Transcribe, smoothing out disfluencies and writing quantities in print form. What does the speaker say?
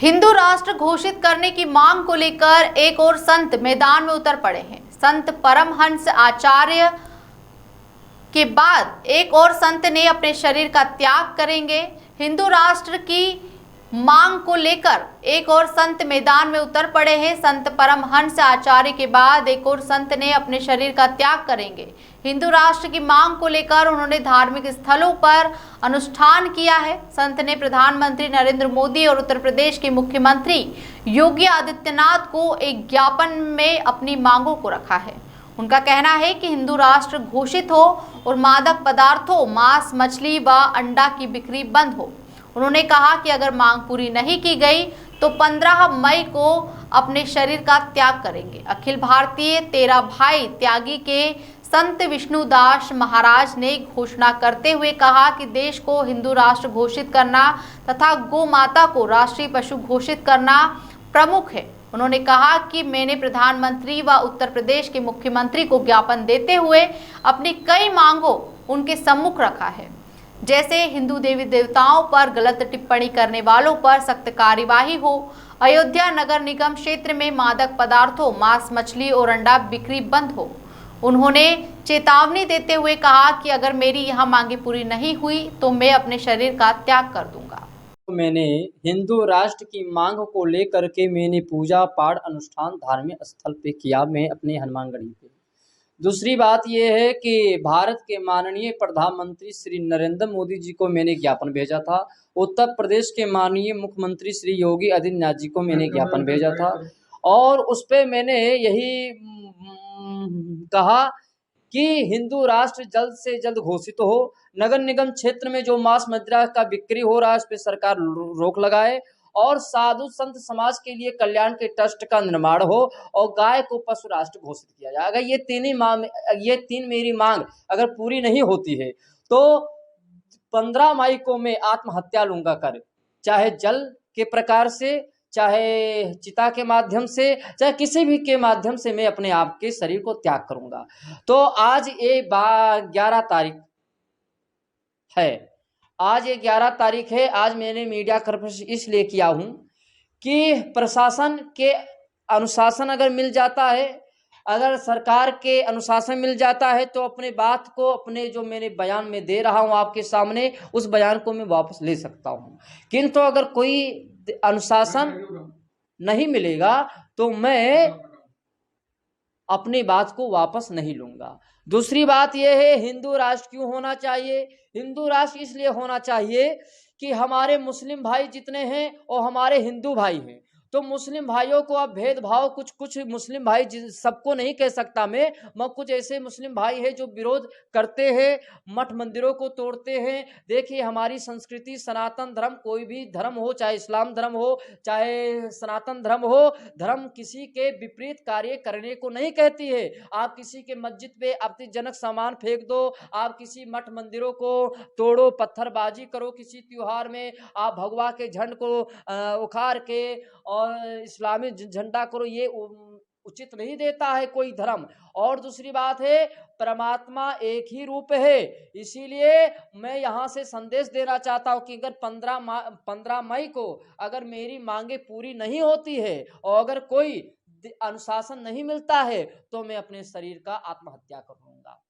हिंदू राष्ट्र घोषित करने की मांग को लेकर एक और संत मैदान में उतर पड़े हैं। संत परमहंस आचार्य के बाद एक और संत ने अपने शरीर का त्याग करेंगे। हिंदू राष्ट्र की मांग को लेकर एक और संत मैदान में उतर पड़े हैं। संत परमहंस आचार्य के बाद एक और संत ने अपने शरीर का त्याग करेंगे। हिंदू राष्ट्र की मांग को लेकर उन्होंने धार्मिक स्थलों पर अनुष्ठान किया है। संत ने प्रधानमंत्री नरेंद्र मोदी और उत्तर प्रदेश के मुख्यमंत्री योगी आदित्यनाथ को एक ज्ञापन में अपनी मांगों को रखा है। उनका कहना है कि हिंदू राष्ट्र घोषित हो और मादक पदार्थों, मांस, मछली व अंडा की बिक्री बंद हो। उन्होंने कहा कि अगर मांग पूरी नहीं की गई तो 15 मई को अपने शरीर का त्याग करेंगे। अखिल भारतीय तेरा भाई त्यागी के संत विष्णुदास महाराज ने घोषणा करते हुए कहा कि देश को हिंदू राष्ट्र घोषित करना तथा गौ माता को राष्ट्रीय पशु घोषित करना प्रमुख है। उन्होंने कहा कि मैंने प्रधानमंत्री व उत्तर प्रदेश के मुख्यमंत्री को ज्ञापन देते हुए अपनी कई मांगों उनके सम्मुख रखा है, जैसे हिंदू देवी देवताओं पर गलत टिप्पणी करने वालों पर सख्त कार्यवाही हो, अयोध्या नगर निगम क्षेत्र में मादक पदार्थों, मांस, मछली और अंडा बिक्री बंद हो। उन्होंने चेतावनी देते हुए कहा कि अगर मेरी यहाँ मांगे पूरी नहीं हुई तो मैं अपने शरीर का त्याग कर दूंगा। मैंने हिंदू राष्ट्र की मांग को लेकर के मैंने पूजा पाठ अनुष्ठान धार्मिक स्थल पे किया, मैं अपने हनुमानगढ़ी पे। दूसरी बात यह है कि भारत के माननीय प्रधानमंत्री श्री नरेंद्र मोदी जी को मैंने ज्ञापन भेजा था। उत्तर प्रदेश के माननीय मुख्यमंत्री श्री योगी आदित्यनाथ जी को मैंने ज्ञापन भेजा था और उस पर मैंने यही कहा कि हिंदू राष्ट्र जल्द से जल्द घोषित हो। नगर निगम क्षेत्र में जो मांस मदिरा का बिक्री हो रहा है उस पर सरकार रोक लगाए और साधु संत समाज के लिए कल्याण के ट्रस्ट का निर्माण हो और गाय को पशु राष्ट्र घोषित किया जाए। अगर ये तीन मेरी मांग अगर पूरी नहीं होती है तो 15 मई को मैं आत्महत्या लूंगा कर, चाहे जल के प्रकार से, चाहे चिता के माध्यम से, चाहे किसी भी के माध्यम से मैं अपने आप के शरीर को त्याग करूंगा। तो आज ये 11 तारीख है, आज ये 11 तारीख है। आज मैंने मीडिया कवरेज इसलिए किया हूँ कि प्रशासन के अनुशासन अगर मिल जाता है, अगर सरकार के अनुशासन मिल जाता है तो अपने बात को, अपने जो मैंने बयान में दे रहा हूँ आपके सामने, उस बयान को मैं वापस ले सकता हूँ। किंतु अगर कोई अनुशासन नहीं मिलेगा तो मैं अपनी बात को वापस नहीं लूंगा। दूसरी बात यह है, हिंदू राष्ट्र क्यों होना चाहिए? हिंदू राष्ट्र इसलिए होना चाहिए कि हमारे मुस्लिम भाई जितने हैं और हमारे हिंदू भाई हैं, तो मुस्लिम भाइयों को अब भेदभाव, कुछ मुस्लिम भाई सबको नहीं कह सकता मैं, कुछ ऐसे मुस्लिम भाई हैं जो विरोध करते हैं, मठ मंदिरों को तोड़ते हैं। देखिए हमारी संस्कृति, सनातन धर्म, कोई भी धर्म हो, चाहे इस्लाम धर्म हो, चाहे सनातन धर्म हो, धर्म किसी के विपरीत कार्य करने को नहीं कहती है। आप किसी के मस्जिद पे आपत्तिजनक सामान फेंक दो, आप किसी मठ मंदिरों को तोड़ो, पत्थरबाजी करो, किसी त्योहार में आप भगवा के झंड को उखाड़ के और इस्लामी झंडा करो, ये उचित नहीं देता है कोई धर्म। और दूसरी बात है, परमात्मा एक ही रूप है। इसीलिए मैं यहाँ से संदेश देना चाहता हूँ कि अगर 15 मई को अगर मेरी मांगे पूरी नहीं होती है और अगर कोई अनुशासन नहीं मिलता है तो मैं अपने शरीर का आत्महत्या कर लूंगा।